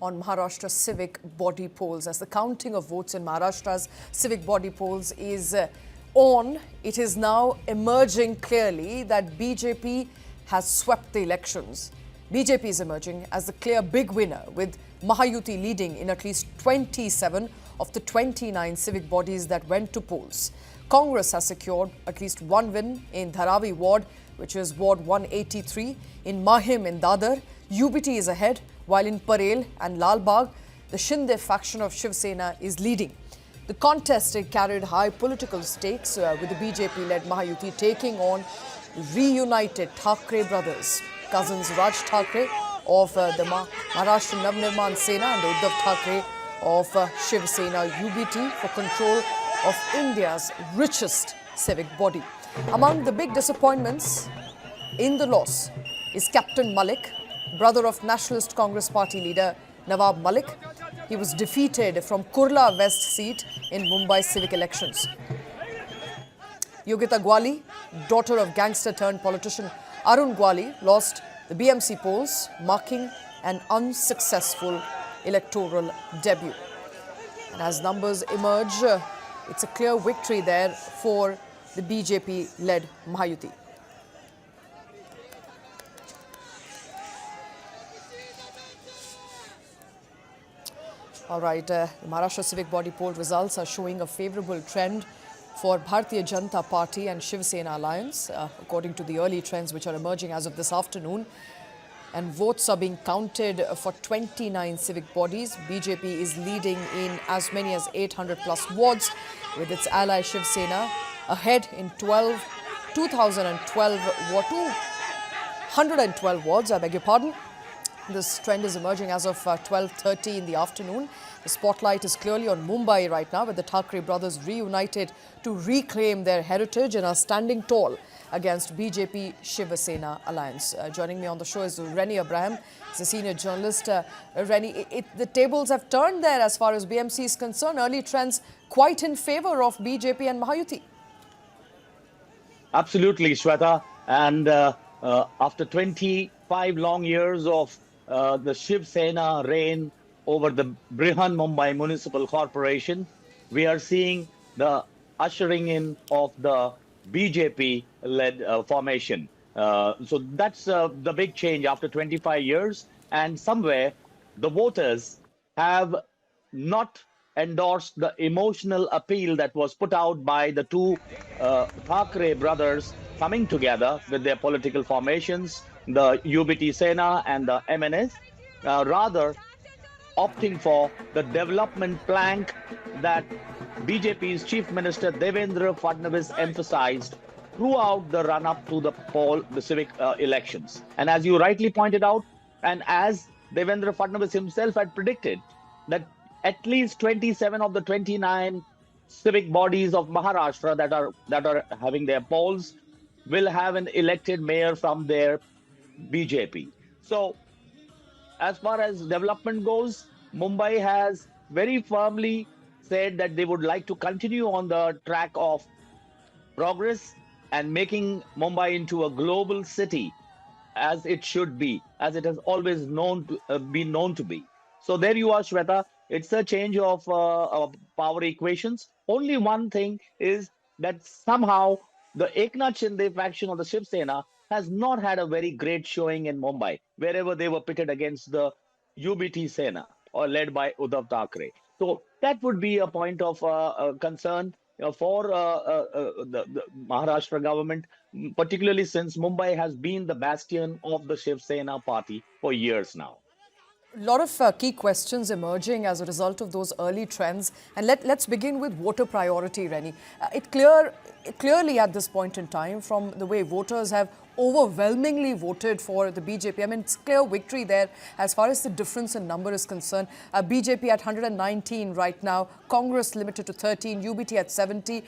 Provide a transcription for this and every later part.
on Maharashtra Civic body polls. As the counting of votes in Maharashtra's civic body polls is on, it is now emerging clearly that BJP has swept the elections. BJP is emerging as the clear big winner, with Mahayuti leading in at least 27 of the 29 civic bodies that went to polls. Congress has secured at least one win in Dharavi ward, which is Ward 183. In Mahim in Dadar, UBT is ahead, while in Parel and Lalbagh, the Shinde faction of Shiv Sena is leading. The contest carried high political stakes, with the BJP-led Mahayuti taking on reunited Thackeray brothers, cousins Raj Thackeray of the Maharashtra Navnirman Sena and Uddhav Thackeray of Shiv Sena UBT for control of India's richest civic body. Among the big disappointments in the loss is Captain Malik, brother of Nationalist Congress Party leader Nawab Malik. He was defeated from Kurla West seat in Mumbai civic elections. Yogita Gwali, daughter of gangster-turned-politician Arun Gwali, lost the BMC polls, marking an unsuccessful electoral debut. And as numbers emerge, it's a clear victory there for the BJP-led Mahayuti. All right, the Maharashtra Civic body poll results are showing a favourable trend for Bharatiya Janata Party and Shiv Sena alliance, according to the early trends which are emerging as of this afternoon. And votes are being counted for 29 civic bodies. BJP is leading in as many as 800 plus wards, with its ally Shiv Sena ahead in 212 wards, I beg your pardon. This trend is emerging as of 12:30 in the afternoon. The spotlight is clearly on Mumbai right now, with the Thackeray brothers reunited to reclaim their heritage and are standing tall against BJP Shiv Sena alliance. Joining me on the show is Rennie Abraham. He's a senior journalist. Rennie, the tables have turned there as far as BMC is concerned. Early trends quite in favor of BJP and Mahayuti. Absolutely, Shweta. And after 25 long years of the Shiv Sena reign over the Brihan Mumbai Municipal Corporation, we are seeing the ushering in of the BJP-led formation. So that's the big change after 25 years. And somewhere the voters have not endorsed the emotional appeal that was put out by the two Thackeray brothers coming together with their political formations, the UBT Sena and the MNS, rather opting for the development plank that BJP's Chief Minister Devendra Fadnavis emphasized throughout the run-up to the civic elections. And as you rightly pointed out, and as Devendra Fadnavis himself had predicted, that at least 27 of the 29 civic bodies of Maharashtra that are having their polls will have an elected mayor from their BJP. So as far as development goes, Mumbai has very firmly said that they would like to continue on the track of progress and making Mumbai into a global city, as it should be, as it has always been known to be. So there you are, Shweta. It's a change of power equations. Only one thing is that somehow the Eknath Shinde faction of the Shiv Sena has not had a very great showing in Mumbai, wherever they were pitted against the UBT Sena, or led by Uddhav Thackeray. So that would be a point of concern for the Maharashtra government, particularly since Mumbai has been the bastion of the Shiv Sena party for years now. A lot of key questions emerging as a result of those early trends. And let's begin with voter priority, Rennie. Clearly at this point in time, from the way voters have overwhelmingly voted for the BJP, I mean, it's clear victory there as far as the difference in number is concerned. BJP at 119 right now, Congress limited to 13, UBT at 70.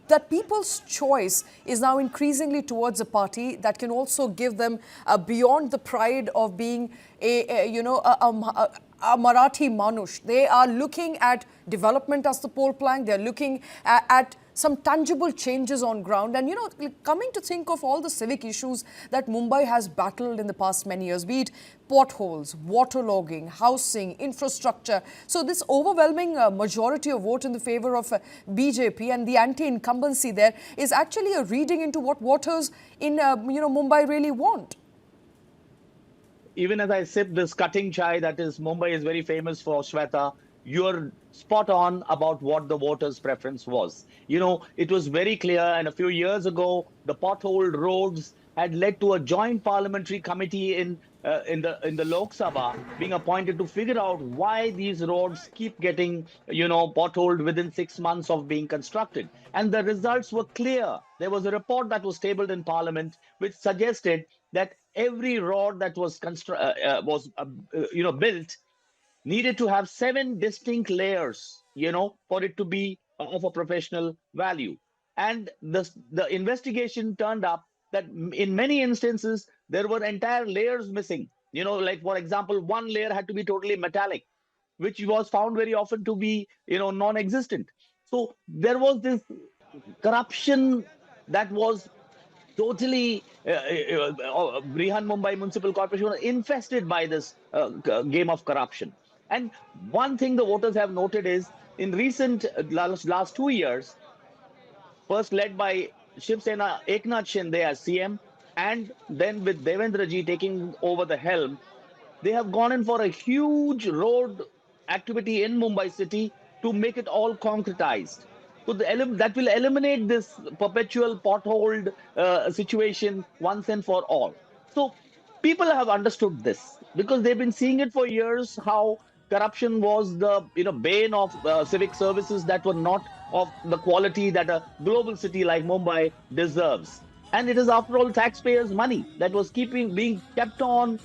That people's choice is now increasingly towards a party that can also give them beyond the pride of being a Marathi Manush. They are looking at development as the poll plank. They're looking at some tangible changes on ground. And, you know, coming to think of all the civic issues that Mumbai has battled in the past many years, be it potholes, waterlogging, housing, infrastructure. So this overwhelming majority of vote in the favor of BJP and the anti-incumbency there is actually a reading into what voters in, Mumbai really want. Even as I sip this cutting chai, that is, Mumbai is very famous for, Shweta, you're spot on about what the voters' preference was. You know, it was very clear, and a few years ago, the potholed roads had led to a joint parliamentary committee in the Lok Sabha being appointed to figure out why these roads keep getting, potholed within 6 months of being constructed. And the results were clear. There was a report that was tabled in Parliament which suggested that every road that was built needed to have 7 distinct layers, for it to be of a professional value. And the investigation turned up that in many instances, there were entire layers missing. Like, for example, one layer had to be totally metallic, which was found very often to be, non-existent. So there was this corruption that was totally Brihan Mumbai Municipal Corporation was infested by this game of corruption. And one thing the voters have noted is in recent last 2 years, first led by Shiv Sena Eknath Shinde as CM, and then with Devendra ji taking over the helm, they have gone in for a huge road activity in Mumbai city to make it all concretized. So that will eliminate this perpetual potholed situation once and for all. So people have understood this because they've been seeing it for years, how corruption was the bane of civic services that were not of the quality that a global city like Mumbai deserves. And it is, after all, taxpayers' money that was being kept on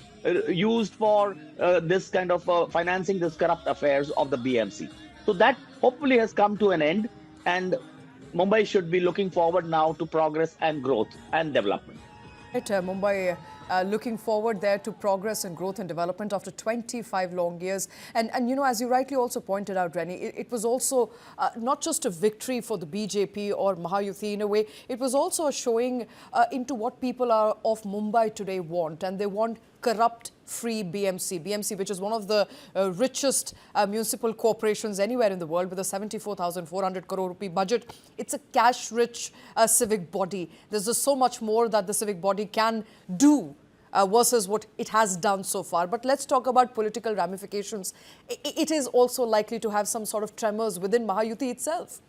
used for this kind of financing this corrupt affairs of the BMC. So that hopefully has come to an end, and Mumbai should be looking forward now to progress and growth and development. Right, Mumbai looking forward there to progress and growth and development after 25 long years. And as you rightly also pointed out, Rennie, it was also not just a victory for the BJP or Mahayuti in a way, it was also a showing into what people of Mumbai today want. And they want corrupt-free BMC, which is one of the richest municipal corporations anywhere in the world with a 74,400 crore rupee budget. It's a cash-rich civic body. There's just so much more that the civic body can do versus what it has done so far. But let's talk about political ramifications. It is also likely to have some sort of tremors within Mahayuti itself.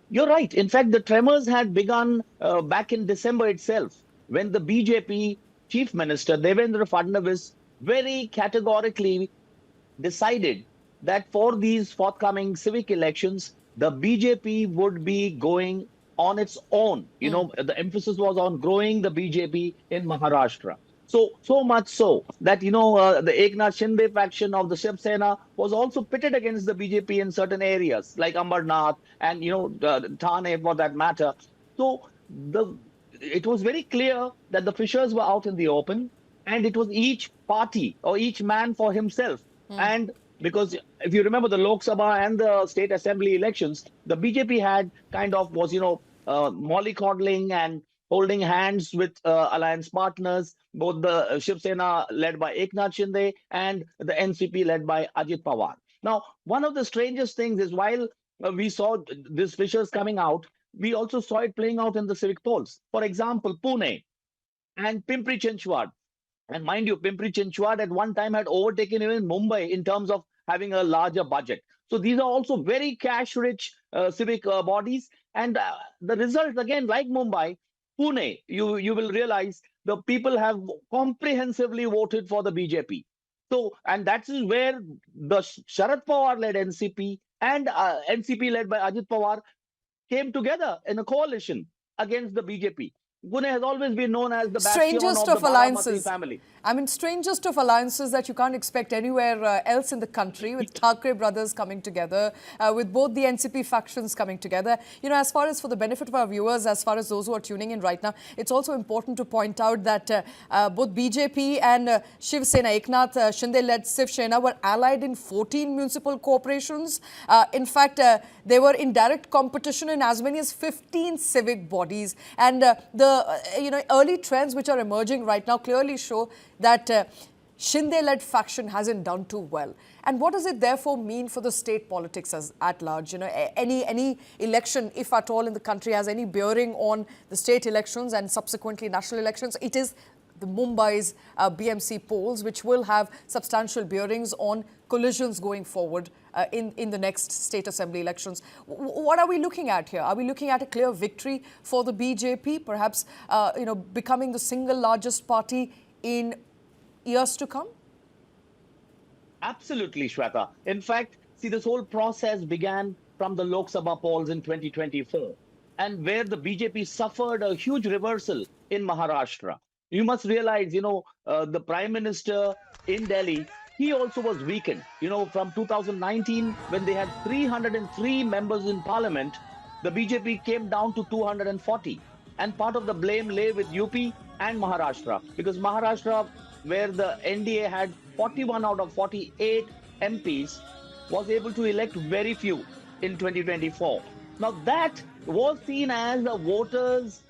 You're right. In fact, the tremors had begun back in December itself, when the BJP Chief Minister Devendra Fadnavis very categorically decided that for these forthcoming civic elections, the BJP would be going on its own. The emphasis was on growing the BJP in Maharashtra. So much so that, the Eknath Shinde faction of the Shiv Sena was also pitted against the BJP in certain areas like Ambarnath and, Thane for that matter. So it was very clear that the fissures were out in the open, and it was each party or each man for himself. And because if you remember the Lok Sabha and the state assembly elections, the BJP had was mollycoddling and holding hands with alliance partners, both the Shiv Sena led by Eknath Shinde and the NCP led by Ajit Pawar. Now, one of the strangest things is, while we saw these fissures coming out, we also saw it playing out in the civic polls. For example, Pune and Pimpri Chinchwad. And mind you, Pimpri Chinchwad at one time had overtaken even Mumbai in terms of having a larger budget. So these are also very cash-rich civic bodies. And the result, again, like Mumbai, Pune, you will realize the people have comprehensively voted for the BJP. So, and that is where the Sharad Pawar-led NCP and NCP led by Ajit Pawar came together in a coalition against the BJP. Pune has always been known as the bastion Strangest of the alliances. Baramati family. I mean, strangest of alliances that you can't expect anywhere else in the country, with Thackeray brothers coming together, with both the NCP factions coming together. You know, as far as for the benefit of our viewers, as far as those who are tuning in right now, it's also important to point out that both BJP and Shiv Sena, Eknath Shinde-led Shiv Sena, were allied in 14 municipal corporations. In fact, they were in direct competition in as many as 15 civic bodies. And the early trends which are emerging right now clearly show that Shinde-led faction hasn't done too well. And what does it therefore mean for the state politics at large? You know, any election, if at all, in the country has any bearing on the state elections and subsequently national elections, it is the Mumbai's BMC polls, which will have substantial bearings on collisions going forward in the next state assembly elections. What are we looking at here? Are we looking at a clear victory for the BJP, perhaps becoming the single largest party in years to come? Absolutely, Shweta. In fact, see, this whole process began from the Lok Sabha polls in 2024, and where the BJP suffered a huge reversal in Maharashtra. You must realize, the Prime Minister in Delhi, he also was weakened. From 2019, when they had 303 members in parliament, the BJP came down to 240. And part of the blame lay with UP and Maharashtra, because Maharashtra, where the NDA had 41 out of 48 MPs, was able to elect very few in 2024. Now that was seen as a voters'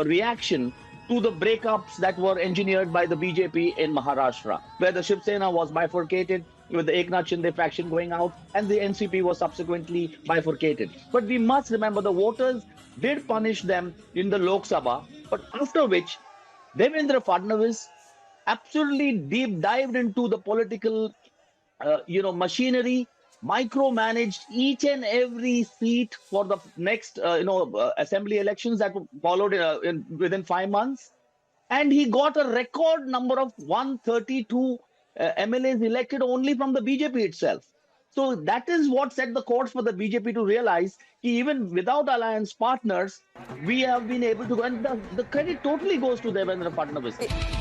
reaction to the breakups that were engineered by the BJP in Maharashtra, where the Shiv Sena was bifurcated with the Eknath Shinde faction going out, and the NCP was subsequently bifurcated. But we must remember the voters did punish them in the Lok Sabha, but after which Devendra Fadnavis absolutely deep dived into the political machinery, micromanaged each and every seat for the next assembly elections that followed within 5 months, and he got a record number of 132 MLAs elected only from the BJP itself. So that is what set the course for the BJP to realize even without alliance partners, we have been able to, and the credit totally goes to Devendra Fadnavis.